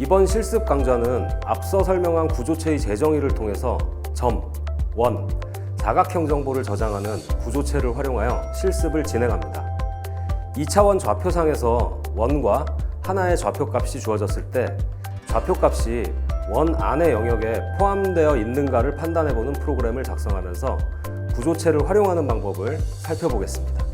이번 실습 강좌는 앞서 설명한 구조체의 재정의를 통해서 점, 원, 사각형 정보를 저장하는 구조체를 활용하여 실습을 진행합니다. 2차원 좌표상에서 원과 하나의 좌표값이 주어졌을 때 좌표값이 원 안의 영역에 포함되어 있는가를 판단해보는 프로그램을 작성하면서 구조체를 활용하는 방법을 살펴보겠습니다.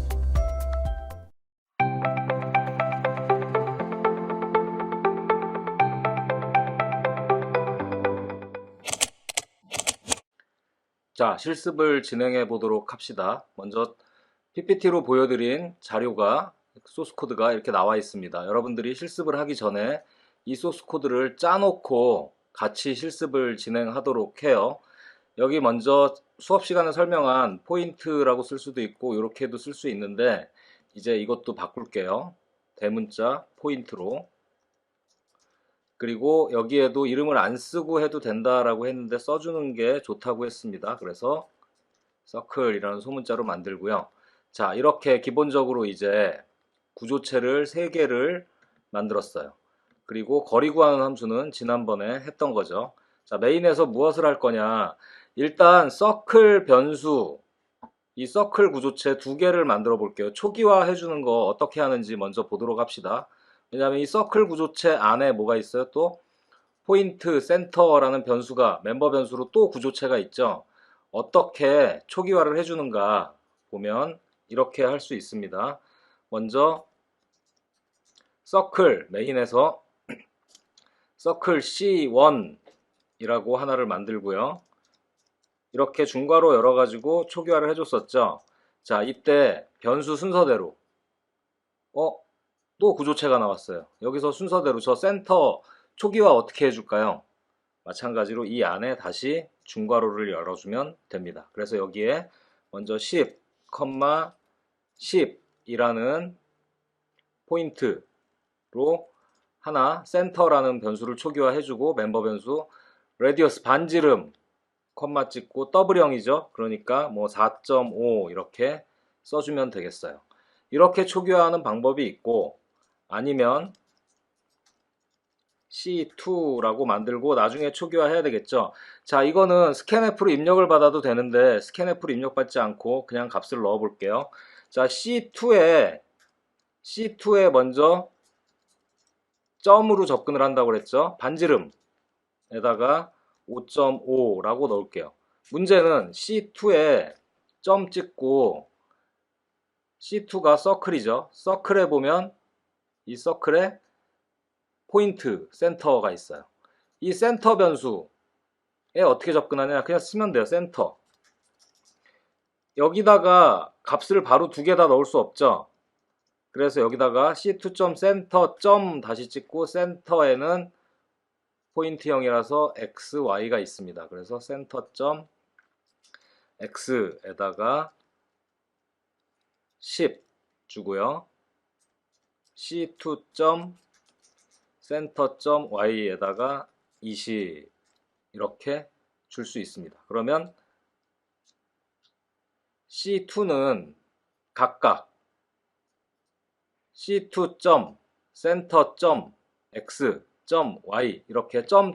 자, 실습을 진행해 보도록 합시다. 먼저 PPT로 보여드린 자료가, 소스 코드가 이렇게 나와 있습니다. 여러분들이 실습을 하기 전에 이 소스 코드를 짜놓고 같이 실습을 진행하도록 해요. 여기 먼저 수업 시간에 설명한 포인트라고 쓸 수도 있고 이렇게도 쓸 수 있는데, 이제 이것도 바꿀게요. 대문자 포인트로. 그리고 여기에도 이름을 안 쓰고 해도 된다라고 했는데 써주는 게 좋다고 했습니다. 그래서 서클이라는 소문자로 만들고요. 자, 이렇게 기본적으로 이제 구조체를 3개를 만들었어요. 그리고 거리 구하는 함수는 지난번에 했던 거죠. 자, 메인에서 무엇을 할 거냐. 일단 서클 변수, 이 서클 구조체 2개를 만들어 볼게요. 초기화 해주는 거 어떻게 하는지 먼저 보도록 합시다. 왜냐하면 이 서클 구조체 안에 뭐가 있어요? 또 포인트, 센터라는 변수가 멤버 변수로 또 구조체가 있죠. 어떻게 초기화를 해주는가 보면 이렇게 할 수 있습니다. 먼저 서클 메인에서 서클 C1이라고 하나를 만들고요. 이렇게 중괄호 열어가지고 초기화를 해줬었죠. 자, 이때 변수 순서대로 또 구조체가 나왔어요. 여기서 순서대로 저 센터 초기화 어떻게 해줄까요? 마찬가지로 이 안에 다시 중괄호를 열어주면 됩니다. 그래서 여기에 먼저 10, 10이라는 포인트로 하나 센터라는 변수를 초기화 해주고 멤버 변수 레디어스 반지름 컴마 찍고 더블형이죠. 그러니까 뭐 4.5 이렇게 써주면 되겠어요. 이렇게 초기화하는 방법이 있고, 아니면 C2라고 만들고 나중에 초기화해야 되겠죠. 자, 이거는 스캔F로 입력을 받아도 되는데 스캔F로 입력받지 않고 그냥 값을 넣어 볼게요. 자, C2에 먼저 점으로 접근을 한다고 그랬죠. 반지름에다가 5.5라고 넣을게요. 문제는 C2에 점 찍고, C2가 서클이죠. 서클에 보면 이 서클에 포인트, 센터가 있어요. 이 센터 변수에 어떻게 접근하냐. 그냥 쓰면 돼요. 센터. 여기다가 값을 바로 2개 다 넣을 수 없죠. 그래서 여기다가 C2.center. 다시 찍고 센터에는 포인트형이라서 x, y가 있습니다. 그래서 center.x에다가 10 주고요. C2.center.y에다가 20 이렇게 줄 수 있습니다. 그러면 C2는 각각 C2.center.x, y 이렇게 점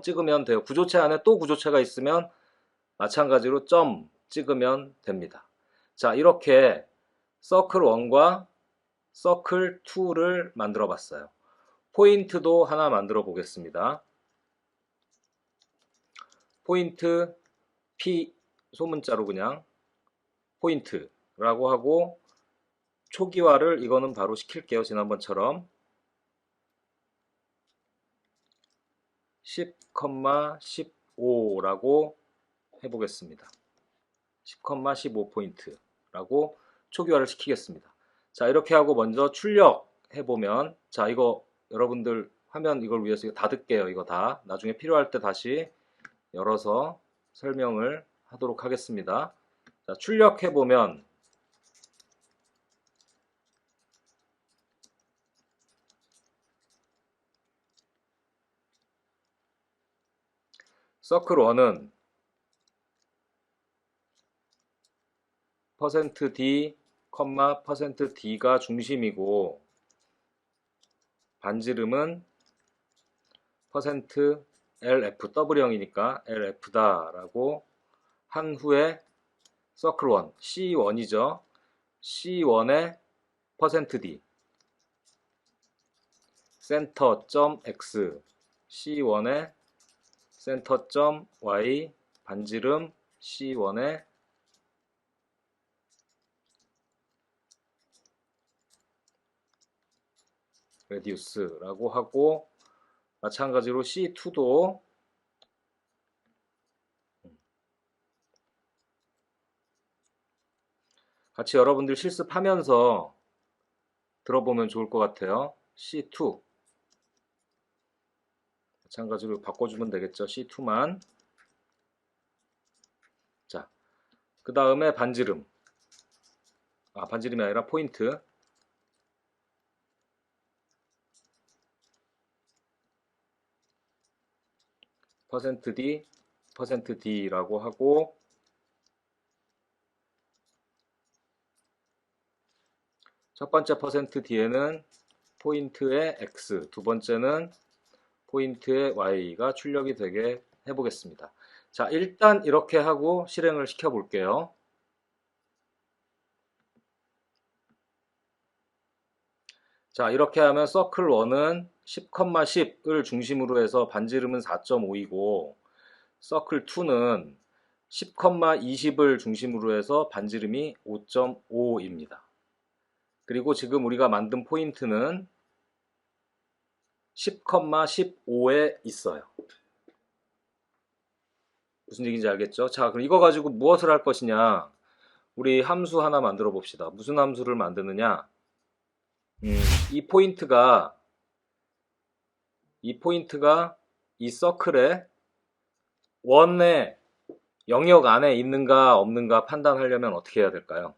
찍으면 돼요. 구조체 안에 또 구조체가 있으면 마찬가지로 점 찍으면 됩니다. 자, 이렇게 서클 1과 서클 2를 만들어 봤어요. 포인트도 하나 만들어 보겠습니다. 포인트 P 소문자로 그냥 포인트라고 하고 초기화를 이거는 바로 시킬게요. 지난번처럼 10,15라고 해보겠습니다. 10,15 포인트라고 초기화를 시키겠습니다. 자, 이렇게 하고 먼저 출력해보면, 자, 이거 여러분들 화면 이걸 위해서 이거 닫을게요. 이거 다 나중에 필요할 때 다시 열어서 설명을 하도록 하겠습니다. 자, 출력해보면 서클 1은 %d, %d가 중심이고 반지름은 퍼센트 LF 더블형이니까 LF다라고 한 후에 서클 1 C1이죠. C1의 퍼센트 %D 센터.x C1의 센터.y 반지름 C1의 레디우스라고 하고, 마찬가지로 C2도 같이 여러분들 실습하면서 들어보면 좋을 것 같아요. C2 마찬가지로 바꿔주면 되겠죠. C2만. 자, 그 다음에 반지름. 반지름이 아니라 포인트. 퍼센트 %D, 퍼센트 %D라고 하고, 첫 번째 퍼센트 %D에는 포인트의 X, 두 번째는 포인트의 Y가 출력이 되게 해보겠습니다. 자, 일단 이렇게 하고 실행을 시켜 볼게요. 자, 이렇게 하면 서클 1은 10,10을 중심으로 해서 반지름은 4.5이고, 서클 2는 10,20을 중심으로 해서 반지름이 5.5입니다. 그리고 지금 우리가 만든 포인트는 10,15에 있어요. 무슨 얘기인지 알겠죠? 자, 그럼 이거 가지고 무엇을 할 것이냐? 우리 함수 하나 만들어 봅시다. 무슨 함수를 만드느냐? 이 포인트가 이 서클의 원의 영역 안에 있는가 없는가 판단하려면 어떻게 해야 될까요?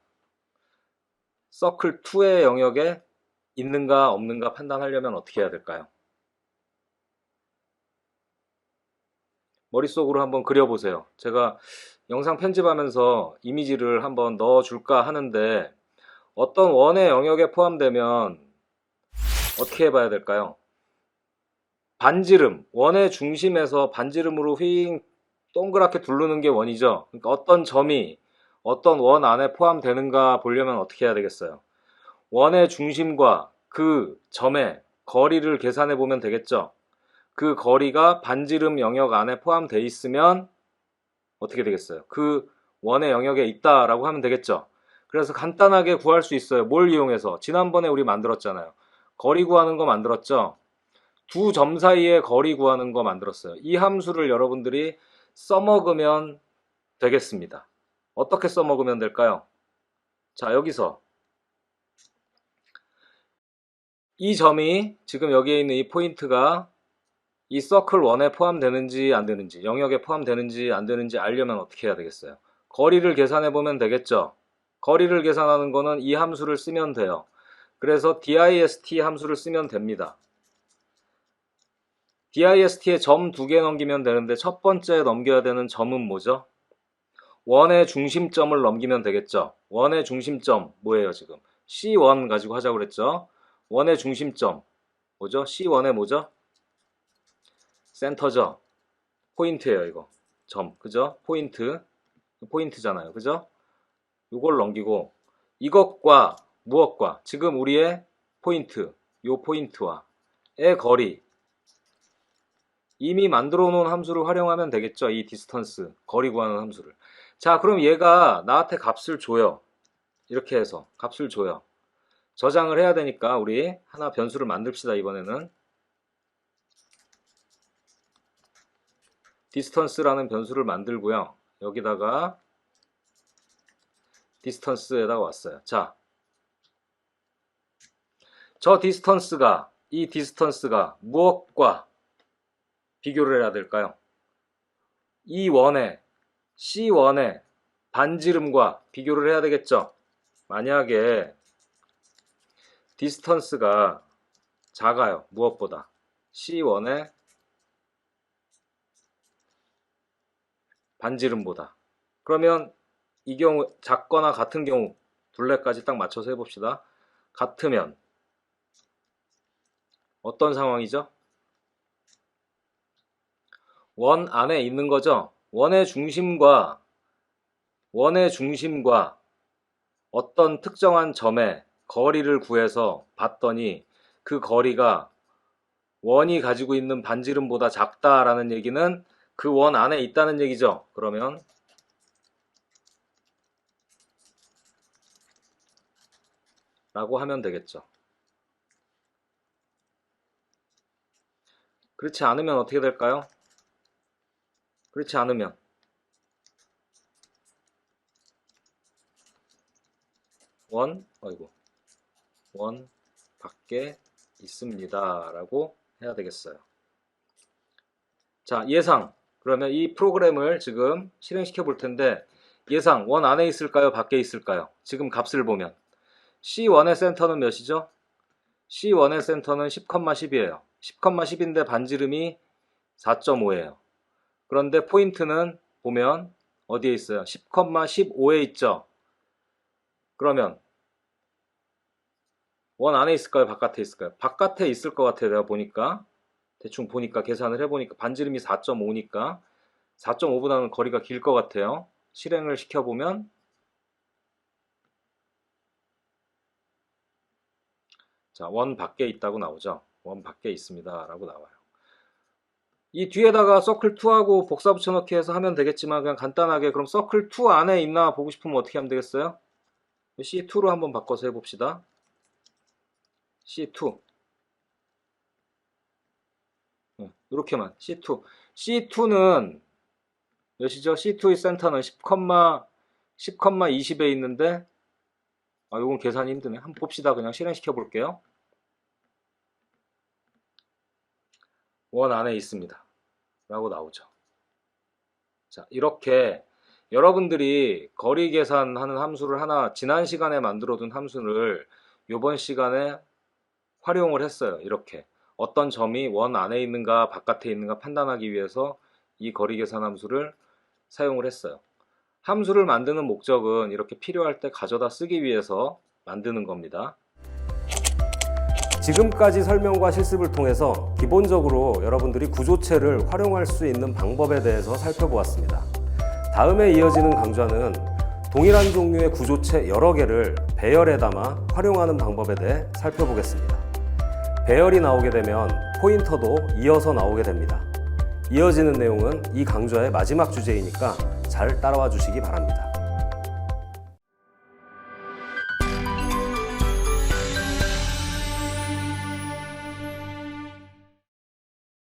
서클 2의 영역에 있는가 없는가 판단하려면 어떻게 해야 될까요? 머릿속으로 한번 그려보세요. 제가 영상 편집하면서 이미지를 한번 넣어줄까 하는데, 어떤 원의 영역에 포함되면 어떻게 해봐야 될까요? 반지름, 원의 중심에서 반지름으로 휙 동그랗게 두르는 게 원이죠. 그러니까 어떤 점이 어떤 원 안에 포함되는가 보려면 어떻게 해야 되겠어요? 원의 중심과 그 점의 거리를 계산해 보면 되겠죠. 그 거리가 반지름 영역 안에 포함되어 있으면 어떻게 되겠어요? 그 원의 영역에 있다라고 하면 되겠죠. 그래서 간단하게 구할 수 있어요. 뭘 이용해서? 지난번에 우리 만들었잖아요. 거리 구하는 거 만들었죠. 두 점 사이의 거리 구하는 거 만들었어요. 이 함수를 여러분들이 써먹으면 되겠습니다. 어떻게 써먹으면 될까요? 자, 여기서 이 점이 지금 여기에 있는 이 포인트가 이 서클 1에 포함되는지 안 되는지, 영역에 포함되는지 안 되는지 알려면 어떻게 해야 되겠어요? 거리를 계산해 보면 되겠죠. 거리를 계산하는 거는 이 함수를 쓰면 돼요. 그래서 dist 함수를 쓰면 됩니다. dist에 점 2개 넘기면 되는데, 첫 번째 넘겨야 되는 점은 뭐죠? 원의 중심점을 넘기면 되겠죠. 원의 중심점 뭐예요 지금? C1 가지고 하자고 그랬죠. 원의 중심점 뭐죠? C1의 뭐죠? 센터죠. 포인트예요 이거. 점, 그죠? 포인트잖아요, 그죠? 이걸 넘기고, 이것과 무엇과, 지금 우리의 포인트, 요 포인트와의 거리, 이미 만들어 놓은 함수를 활용하면 되겠죠. 이 디스턴스, 거리 구하는 함수를. 자, 그럼 얘가 나한테 값을 줘요. 이렇게 해서 값을 줘요. 저장을 해야 되니까 우리 하나 변수를 만듭시다. 이번에는 디스턴스라는 변수를 만들고요. 여기다가 디스턴스에다가 왔어요. 자, 이 디스턴스가 무엇과 비교를 해야 될까요? 이 원의 C1의 반지름과 비교를 해야 되겠죠. 만약에 디스턴스가 작아요. 무엇보다 C1의 반지름보다. 그러면 이 경우 작거나 같은 경우 둘레까지 딱 맞춰서 해봅시다. 같으면 어떤 상황이죠? 원 안에 있는 거죠. 원의 중심과 어떤 특정한 점의 거리를 구해서 봤더니 그 거리가 원이 가지고 있는 반지름보다 작다라는 얘기는 그 원 안에 있다는 얘기죠. 그러면 라고 하면 되겠죠. 그렇지 않으면 어떻게 될까요? 그렇지 않으면 원 밖에 있습니다 라고 해야 되겠어요. 자, 예상. 그러면 이 프로그램을 지금 실행시켜 볼 텐데 예상 원 안에 있을까요? 밖에 있을까요? 지금 값을 보면 C1의 센터는 몇이죠? C1의 센터는 10,10이에요. 10,10인데 반지름이 4.5예요. 그런데 포인트는 보면 어디에 있어요? 10,15에 있죠? 그러면 원 안에 있을까요? 바깥에 있을까요? 바깥에 있을 것 같아요. 내가 보니까 대충 보니까 계산을 해보니까 반지름이 4.5니까 4.5보다는 거리가 길 것 같아요. 실행을 시켜보면 자, 원 밖에 있다고 나오죠. 원 밖에 있습니다 라고 나와요. 이 뒤에다가 서클2하고 복사 붙여넣기 해서 하면 되겠지만 그냥 간단하게 그럼 서클2 안에 있나 보고 싶으면 어떻게 하면 되겠어요? C2로 한번 바꿔서 해봅시다. C2 이렇게만 C2 C2는 몇이죠? C2의 센터는 10,20에 있는데 요건 계산이 힘드네. 한번 봅시다. 그냥 실행시켜 볼게요. 원 안에 있습니다 라고 나오죠. 자, 이렇게 여러분들이 거리 계산하는 함수를 하나 지난 시간에 만들어둔 함수를 이번 시간에 활용을 했어요. 이렇게 어떤 점이 원 안에 있는가 바깥에 있는가 판단하기 위해서 이 거리 계산 함수를 사용을 했어요. 함수를 만드는 목적은 이렇게 필요할 때 가져다 쓰기 위해서 만드는 겁니다. 지금까지 설명과 실습을 통해서 기본적으로 여러분들이 구조체를 활용할 수 있는 방법에 대해서 살펴보았습니다. 다음에 이어지는 강좌는 동일한 종류의 구조체 여러 개를 배열에 담아 활용하는 방법에 대해 살펴보겠습니다. 배열이 나오게 되면 포인터도 이어서 나오게 됩니다. 이어지는 내용은 이 강좌의 마지막 주제이니까 잘 따라와 주시기 바랍니다.